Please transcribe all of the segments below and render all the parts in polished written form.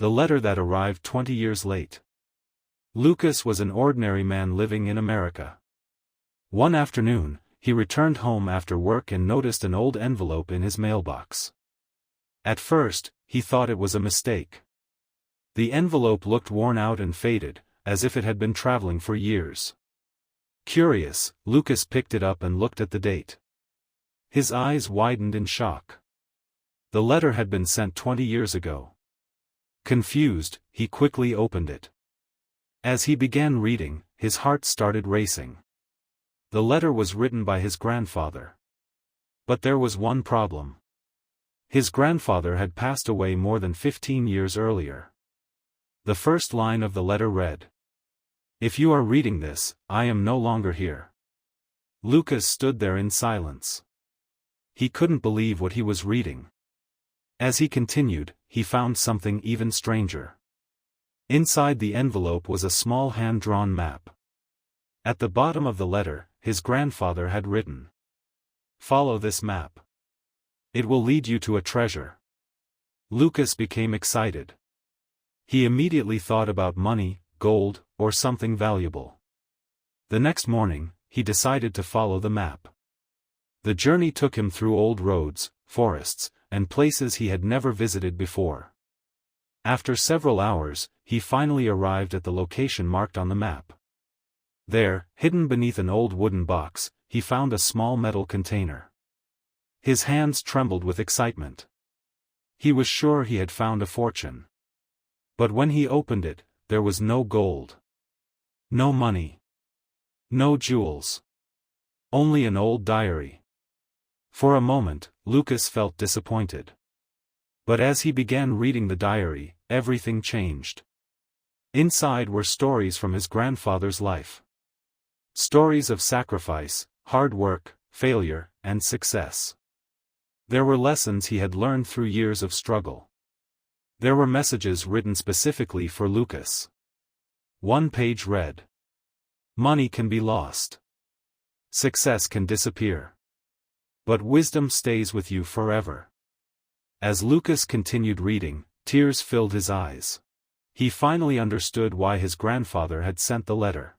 The letter that arrived 20 years late. Lucas was an ordinary man living in America. One afternoon, he returned home after work and noticed an old envelope in his mailbox. At first, he thought it was a mistake. The envelope looked worn out and faded, as if it had been traveling for years. Curious, Lucas picked it up and looked at the date. His eyes widened in shock. The letter had been sent 20 years ago. Confused, he quickly opened it. As he began reading, his heart started racing. The letter was written by his grandfather. But there was one problem. His grandfather had passed away more than 15 years earlier. The first line of the letter read, "If you are reading this, I am no longer here." Lucas stood there in silence. He couldn't believe what he was reading. As he continued, he found something even stranger. Inside the envelope was a small hand-drawn map. At the bottom of the letter, his grandfather had written, "Follow this map. It will lead you to a treasure." Lucas became excited. He immediately thought about money, gold, or something valuable. The next morning, he decided to follow the map. The journey took him through old roads, forests, and places he had never visited before. After several hours, he finally arrived at the location marked on the map. There, hidden beneath an old wooden box, he found a small metal container. His hands trembled with excitement. He was sure he had found a fortune. But when he opened it, there was no gold. No money. No jewels. Only an old diary. For a moment, Lucas felt disappointed. But as he began reading the diary, everything changed. Inside were stories from his grandfather's life. Stories of sacrifice, hard work, failure, and success. There were lessons he had learned through years of struggle. There were messages written specifically for Lucas. One page read, "Money can be lost. Success can disappear. But wisdom stays with you forever." As Lucas continued reading, tears filled his eyes. He finally understood why his grandfather had sent the letter.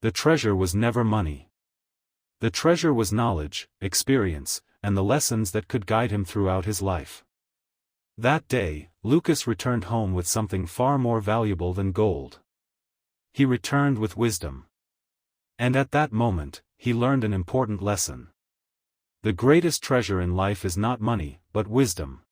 The treasure was never money. The treasure was knowledge, experience, and the lessons that could guide him throughout his life. That day, Lucas returned home with something far more valuable than gold. He returned with wisdom. And at that moment, he learned an important lesson. The greatest treasure in life is not money, but wisdom.